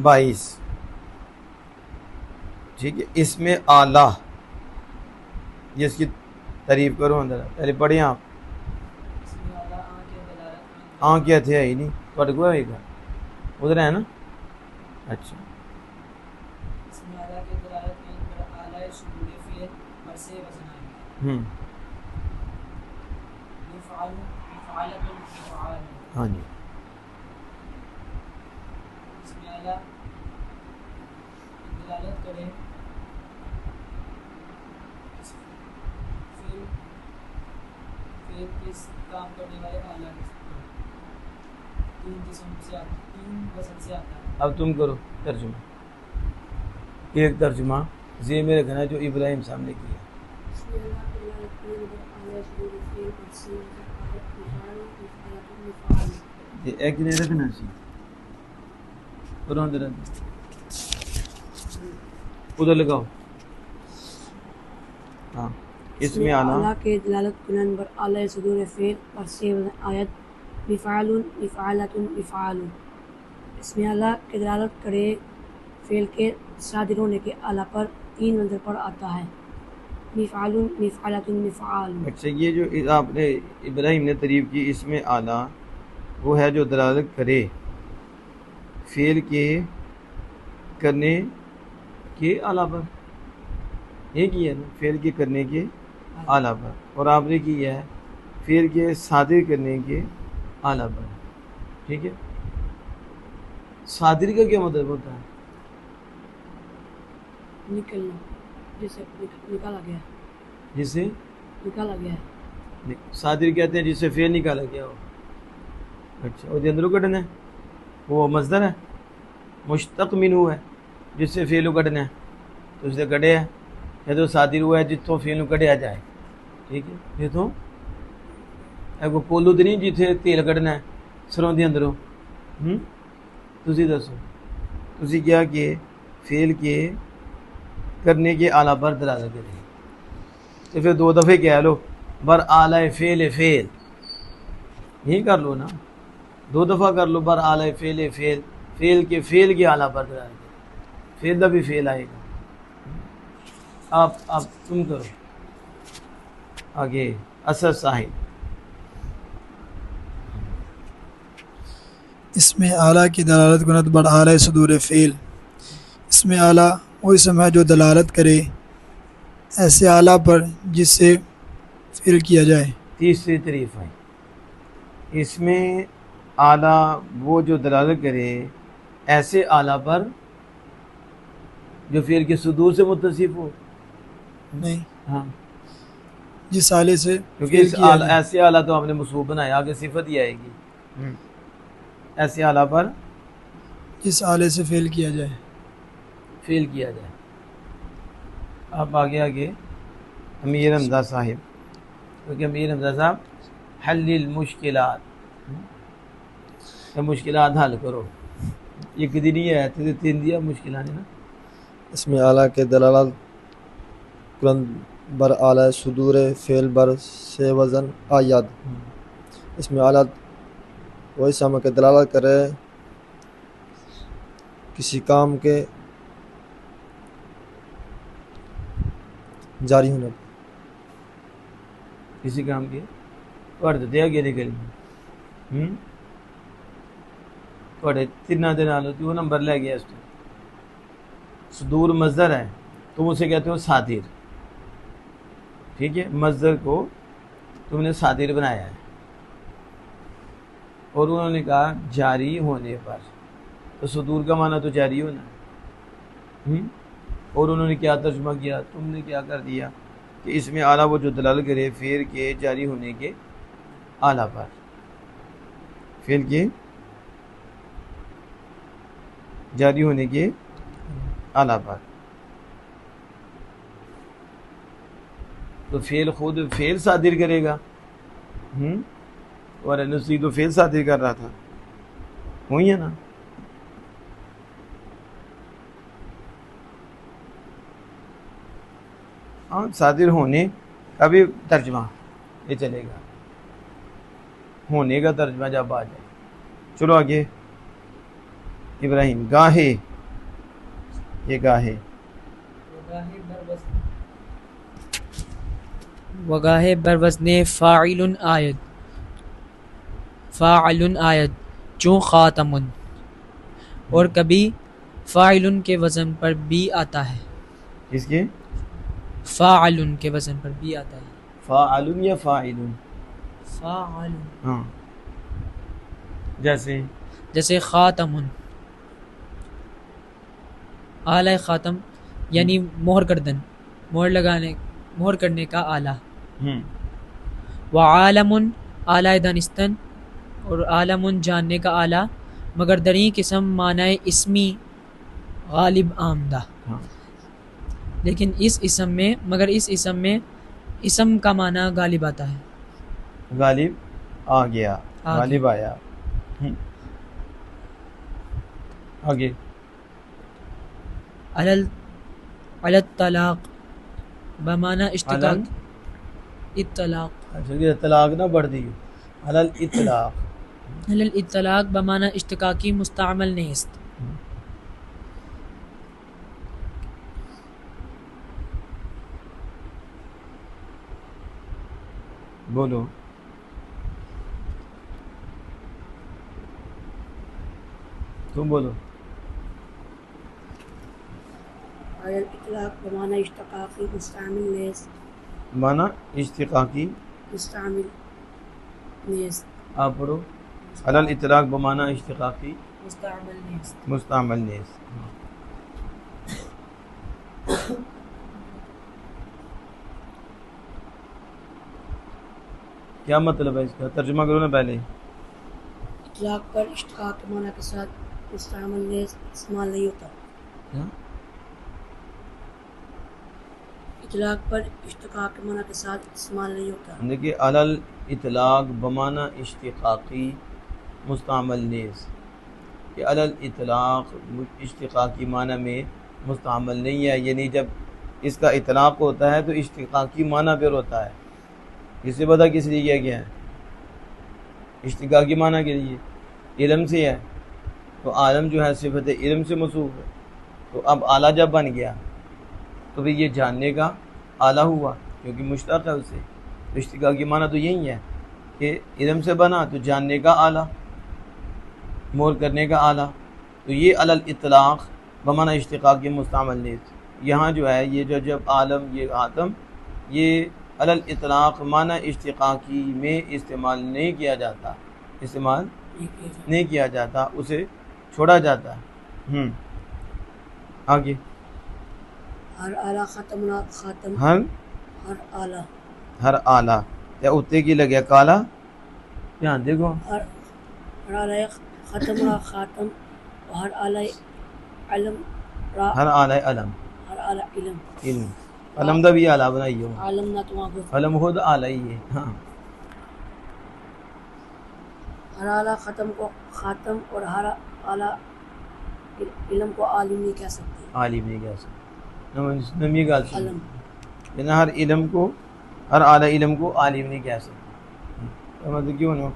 22 ٹھیک ہے. اس میں اعلیٰ جس کی تعریف کرو اندر پہلے پڑھیں آپ. ہاں کیا تھے ہی نہیں تھوڑے کو ہے گا ادھر ہے نا. اچھا ہاں جی اب تم کرو ترجمہ. ایک ترجمہ یہ میرے گھر جو ابراہیم سامنے کیا. ایک نہیں رکھنا سی ادھر لگاؤ. ہاں اس میں اعلیٰ کے دلالت کنن بر اعلی صدور فعل اور سے آیت مفعول مفعلۃ مفعال. اس میں اعلیٰ کے دلالت کرے فعل کے صادر ہونے کے اعلیٰ پر 3 منظر پر آتا ہے. مفعول مفعلۃ مفعال. اچھا یہ جو آپ نے ابراہیم نے تعریف کی اس میں اعلیٰ وہ ہے جو دلالت کرے فعل کے کرنے کے اعلیٰ پر. یہ کیا ہے نا فعل کے کرنے کے اعلیٰ پر. اور آپ نے کیا ہے فعل کے صادر کرنے کے اعلیٰ پر. ٹھیک ہے. صادر کا کیا مطلب ہوتا ہے؟ نکلنا جسے نکالا گیا جسے نکالا گیا ہے. صادر کہتے ہیں جس سے فعل نکالا گیا ہو. اچھا وہ اندروں کٹنا ہے وہ مصدر ہے مشتق منہ ہے جس سے فعل کٹنا ہے تو اس سے کٹے ہے. یہ تو صادر ہوا ہے جتوں فعل کٹیا جائے. ٹھیک ہے. یہ تو کو پولو تو نہیں جتنے تیل کٹنا ہے سروں کے اندروں. تسی دسو تسی کیا کہ فعل کے کرنے کے اعلیٰ پر دلالت کرے تو پھر 2 دفعے کہہ لو بر اعلی فعل فعل. یہی کر لو نا 2 دفعہ کر لو بر اعلی فعل فعل. فعل کے اعلیٰ پر دلالت کرے. فعل دا بھی فعل آئے گا. آپ تم کرو آگے. اثر صاحب اس میں اعلیٰ کی دلالت کند بر اعلی صدور فعل. اس میں اعلیٰ وہ اسم ہے جو دلالت کرے ایسے اعلیٰ پر جس سے فعل کیا جائے. تیسری تعریف ہے اس میں اعلیٰ وہ جو دلالت کرے ایسے اعلیٰ پر جو فعل کے صدور سے متصف ہو. نہیں ہاں جس آلے سے کیونکہ ایسے اعلیٰ تو ہم نے مصوب بنایا آگے صفت ہی آئے گی. ایسے اعلیٰ پر جس آلے سے فعل کیا جائے فعل کیا جائے. آپ آگے امیر حمزہ صاحب کیونکہ امیر حمزہ صاحب حل المشکلات مشکلات حل کرو. یہ کدی نہیں ہے 3 دیا مشکلات ہے نا. اس میں اعلیٰ کے دلالت کنند بر اعلی صدور فعل بر سے وزن آیاد. اس میں اعلیٰ وہ اسم کے دلالت کرے کسی کام کے جاری ہونے پر. کسی کام کے پڑھ دیا گیا نکل تھوڑے 3 دن ہوتی وہ نمبر لے گیا. اس کو صدور مصدر ہے تم اسے کہتے ہو صادر. ٹھیک ہے. مصدر کو تم نے صادر بنایا ہے اور انہوں نے کہا جاری ہونے پر تو صدور کا معنی تو جاری ہونا ہے. اور انہوں نے کیا ترجمہ کیا تم نے کیا کر دیا کہ اس میں اعلیٰ وہ جو دلالت کرے فعل کے جاری ہونے کے اعلیٰ پر. فعل کے جاری ہونے کے اعلیٰ پر. تو فعل خود فعل صادر کرے گا. اور نسی تو فعل صادر کر رہا تھا وہی ہے نا. ہاں صادر ہونے کا بھی ترجمہ یہ چلے گا. ہونے کا ترجمہ جب آ جائے. چلو آگے. ابراہیم گاہے یہ گاہے وگاہ بر وزن فاعل آید چون خاتم، اور کبھی فاعل کے وزن پر بھی آتا ہے. کس کے؟ فاعل کے وزن پر بھی آتا ہے. فاعل یا فاعل؟ فاعل. ہاں، جیسے خاتم، آلہ خاتم یعنی مہر گردن، مہر کرنے کا آلہ. وعالم آلہ دانستن، اور عالم جاننے کا آلہ، مگر دریں قسم معنی اسمی غالب آمدہ. ہاں، لیکن اس اسم میں اسم کا معنی غالب آتا ہے. غالب آ گیا، غالب آیا. آگے علی الطلاق بمعنی اشتقاق. اطلاق. اچھا، یہ طلاق نہ بڑھ دی، علی الاطلاق. علی الاطلاق بمعنی اشتقاقی مستعمل نیست. بولو. تم بولو. على الإطلاق بمعنى اشتقاقي مستعمل نیست. معنی اشتقاقی مستعمل نیست. آپ پڑھو. علی الاطلاق بمعنی اشتقاقی مستعمل نیست. مستعمل نیز. کیا مطلب ہے اس کا؟ ترجمہ کرو نا پہلے. اطلاق پر اشتقاق کے معنی کے ساتھ مستعمل نیز استعمال نہیں ہوتا. اطلاق پر اشتقاق کے معنی کے ساتھ استعمال نہیں ہوتا. دیکھیے، علی الاطلاق بمعنی اشتقاقی مستعمل نیز، کہ علی الاطلاق اشتقاقی معنی میں مستعمل نہیں ہے، یعنی جب اس کا اطلاق ہوتا ہے تو اشتقاقی معنی پر ہوتا ہے. اس سے پتہ کس لیے کیا گیا ہے؟ اشتقاقی معنی کے لیے. علم سے ہے تو عالم جو ہے صفت علم سے موصوف ہے، تو اب اعلیٰ جب بن گیا تو پھر یہ جاننے کا اعلیٰ ہوا، کیونکہ مشتق ہے اسے. تو اشتقاقی معنی تو یہی ہے کہ علم سے بنا تو جاننے کا اعلیٰ، مور کرنے کا اعلیٰ. تو یہ علی الاطلاق بمعنی اشتقاقی مستعمل نیز، یہاں جو ہے یہ جب عالم، یہ آتم، یہ علی الاطلاق معنی اشتقاقی میں استعمال نہیں کیا جاتا، اسے چھوڑا جاتا ہے. آگے ہر آلہ ختم نہ خاتم. ہر آلہ. ہر آلہ یا اتے کی لگیا کالا. یہاں دیکھو، ہر آلہ ختم نہ خاتم، ہر آلہ علم. ہر آلہ علم. ہر آلہ علم. علم دا بھی آلہ بنائی ہو. عالم نہ تمہاں کو. علم خود آلہ ہی ہے. ہاں، ہر آلہ ختم کو خاتم، اور ہر آلہ علم کو عالم نہیں کہہ سکتے. عالم نہیں کہہ سکتے. نمی گال سن، علم. یعنی ہر علم کو، ہر اعلی علم کو عالم نہیں کہہ سکتے. مطلب کیوں نہ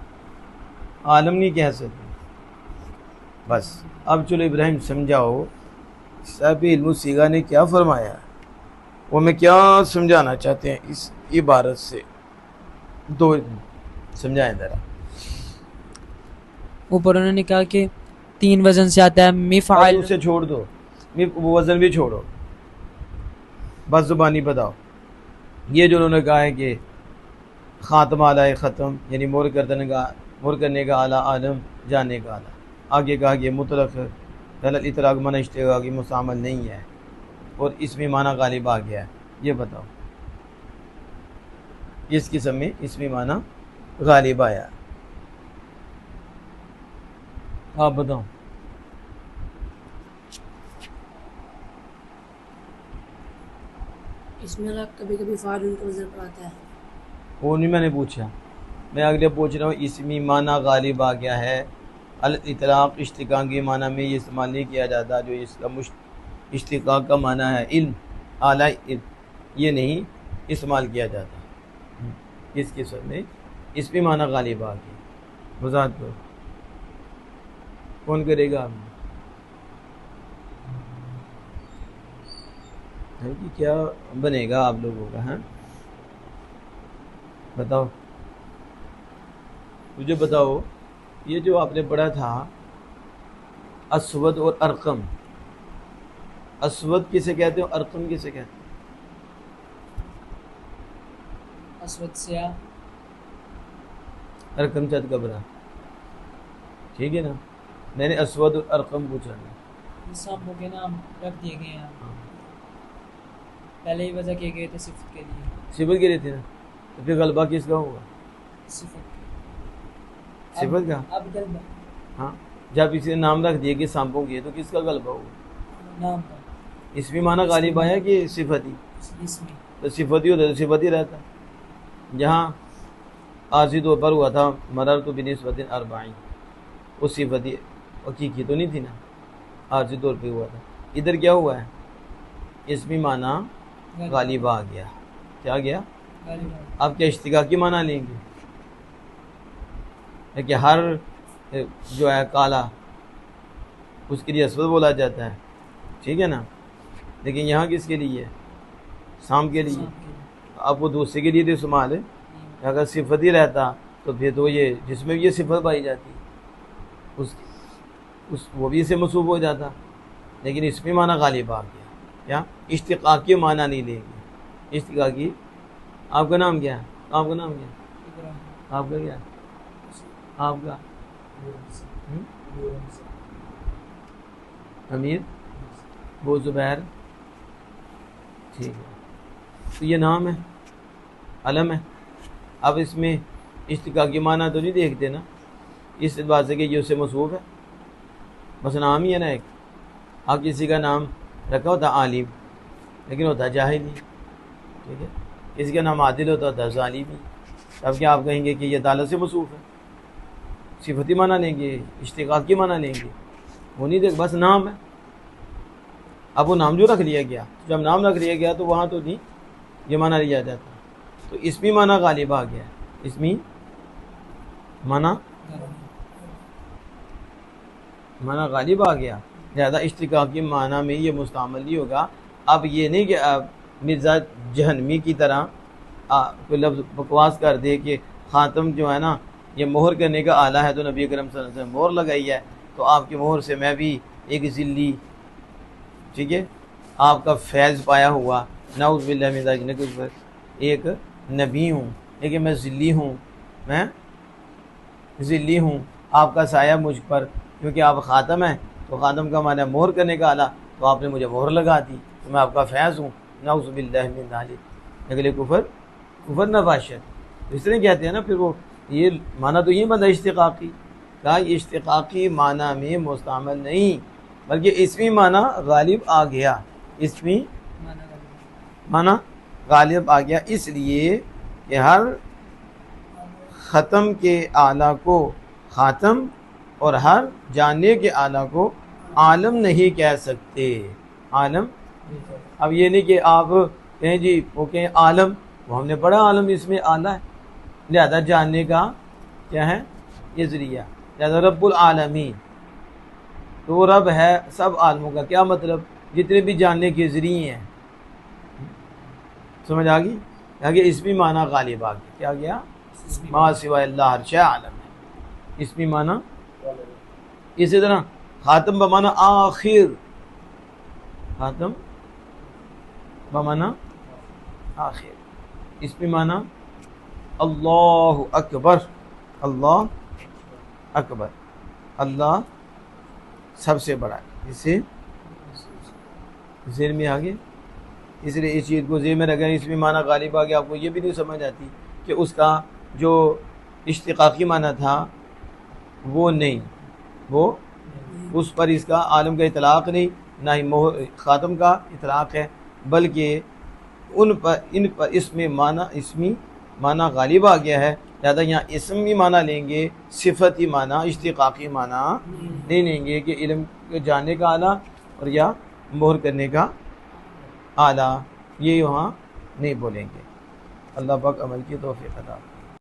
عالم نہیں کہہ سکتے. بس اب چلو ابراہیم سمجھاؤ صاحب علم الصیغہ نے کیا فرمایا، وہ میں کیا سمجھانا چاہتے ہیں اس عبارت سے، دو سمجھائیں ذرا. اوپر انہوں نے کہا کہ 3 وزن سے آتا ہے. مفعل اسے چھوڑ دو، وہ وزن بھی چھوڑو، بس زبانی بتاؤ. یہ جو انہوں نے کہا ہے کہ خاتم اعلیٰ ختم، یعنی مور کرنے کا اعلیٰ، عالم جاننے کا اعلیٰ. آگے کہا کہ مطلق علی الاطلاق معنی اشتقاقی مستعمل نہیں ہے، اور اس میں معنی غالب آ گیا ہے. یہ بتاؤ اس قسم میں اس میں معنی غالب آیا. آپ بتاؤ. اس میں کبھی کبھی فاعل ان کو وزن پر آتا ہے. وہ نہیں میں نے پوچھا، میں اگلے پوچھ رہا ہوں. اسمی معنی غالب آ گیا ہے، الاطلاق اشتقاقی معنی میں یہ استعمال نہیں کیا جاتا، جو اس کا اشتقاق کا معنی ہے علم، اعلیٰ علم، یہ نہیں استعمال کیا جاتا. اس قسم میں اسمی معنی غالب آ گیا. وضاحت کرو، کون کرے گا؟ ہے کہ کیا بنے گا آپ لوگوں کا؟ ہیں بتاؤ، مجھے بتاؤ، یہ جو آپ نے پڑھا تھا اسود اور ارقم، اسود کسے کہتے ہیں اور ارقم کسے کہتے ہیں؟ اسود سیاہ، ارقم چند کبرا، ٹھیک ہے نا؟ میں نے اسود اور ارقم پوچھا نا۔ یہ سانپوں کے نام رکھ دیے گئے ہیں، پہلے ہی وضع کیے گئے تھے صفت کے لیے، صفت کے لیے تھے نا، تو پھر غلبہ کس کا ہوگا؟ صفت صفت کا؟ اب غلبہ ہاں، جب کسی نے نام رکھ دیا کہ سانپوں کی ہے تو کس کا غلبہ ہوگا؟ نام کا، اس میں معنی غالب آیا کہ صفتی؟ اس میں تو صفتی ہوتا تو صفتی رہتا۔ جہاں عارضی طور پر ہوا تھا مررت بنسبت اربعین، وہ صفتی حقیقی تو نہیں تھی نا، عارضی طور پہ ہوا تھا۔ ادھر کیا ہوا ہے؟ اس میں معنی غالب آ گیا۔ کیا گیا؟ غالب آپ کیا اشتقاقی معنی لیں گے کہ ہر جو ہے کالا اس کے لیے اسود بولا جاتا ہے، ٹھیک ہے نا؟ لیکن یہاں کس کے لیے ہے؟ سام کے لیے۔ اب وہ دوسرے کے لیے تو استعمال ہے، اگر صفت ہی رہتا تو پھر تو یہ جس میں بھی یہ صفت پائی جاتی اس وہ بھی اسے منسوب ہو جاتا، لیکن اس میں معنی غالب آ گیا۔ کیا؟ اشتقاقی معنی نہیں لیں گے، اشتقاقی۔ آپ کا نام کیا ہے؟ آپ کا نام کیا ہے؟ آپ کا کیا ہے؟ آپ کا امیر بو زبیر، ٹھیک ہے۔ تو یہ نام ہے، علم ہے۔ اب اس میں اشتقاقی معنی تو نہیں دیکھتے نا، اس اعتبار سے کہ یہ اسے موصوف ہے، بس نام ہی ہے نا ایک۔ آپ کسی کا نام رکھا ہوتا عالم لیکن ہوتا جاہل ہی، ٹھیک ہے؟ کسی کا نام عادل ہوتا ظالم ہی۔ اب کیا آپ کہیں گے کہ یہ عدالت سے موصوف ہے؟ صفتی معنی لیں گے، اشتقاقی معنی لیں گے، وہ نہیں دیکھ، بس نام ہے۔ اب وہ نام جو رکھ لیا گیا، جب نام رکھ لیا گیا تو وہاں تو نہیں یہ معنی لیا جاتا، تو اسمی معنی غالب آ گیا، اسمی معنی غالب آ گیا، زیادہ اشتقاقی معنی میں یہ مستعمل نہیں ہوگا۔ اب یہ نہیں کہ مرزا جہنمی کی طرح کوئی لفظ بکواس کر دے کہ خاتم جو ہے نا یہ مہر کرنے کا آلہ ہے، تو نبی کرم صلی اللہ علیہ وسلم مہر لگائی ہے، تو آپ کی مہر سے میں بھی ایک ذلی، ٹھیک ہے، آپ کا فیض پایا ہوا، نعوذ باللہ من ذالک، ایک نبی ہوں لیکن میں ذلی ہوں، میں ذلی ہوں، آپ کا سایہ مجھ پر، کیونکہ آپ خاتم ہیں، تو خاتم کا معنی مہر کرنے کا آلہ، تو آپ نے مجھے مہر لگا دی تو میں آپ کا فیض ہوں، نعوذ باللہ من ذالک۔ اگلے کفر نفاشت، اس طرح کہتے ہیں نا، پھر وہ یہ معنی تو یہ بندہ اشتقاقی کہا، اشتقاقی معنی میں مستعمل نہیں بلکہ اسمی معنی غالب آ گیا، اسمی معنی غالب آ گیا، اس لیے کہ ہر ختم کے آلہ کو خاتم اور ہر جاننے کے آلہ کو عالم نہیں کہہ سکتے، عالم۔ اب یہ نہیں کہ آپ کہیں جی وہ کہیں عالم، وہ ہم نے پڑھا عالم اس میں آلہ ہے، لہذا جاننے کا کیا ہے یہ ذریعہ، لہذا رب العالمین تو وہ رب ہے سب عالموں کا، کیا مطلب؟ جتنے بھی جاننے کے ذریعے ہیں، سمجھ آ گئی؟ آگے اسمی معنی غالب آ گیا، کیا گیا؟ ما سوائے اللہ ہر شے عالم ہے، اسمی معنی۔ اسی طرح خاتم بمعنی آخر، خاتم بمعنی آخر، اسمی معنی اللہ اکبر، اللہ اکبر، اللہ سب سے بڑا ہے، اسے ذہن میں آگے، اس لیے اس چیز کو ذہن میں رکھیں، اس میں معنی غالب آ گیا، آپ کو یہ بھی نہیں سمجھ آتی کہ اس کا جو اشتقاقی معنی تھا وہ نہیں، وہ اس پر اس کا عالم کا اطلاق نہیں، نہ ہی خاتم کا اطلاق ہے، بلکہ ان پر اس میں معنی اسمی معنی غالب آ گیا ہے، لہٰذا یہاں اسمی معنی لیں گے، صفتی معنی اشتقاقی معنی نہیں لیں گے کہ علم کے جاننے کا آلہ اور یا مہر کرنے کا آلہ، یہ وہاں نہیں بولیں گے۔ اللہ پاک عمل کی توفیق عطا۔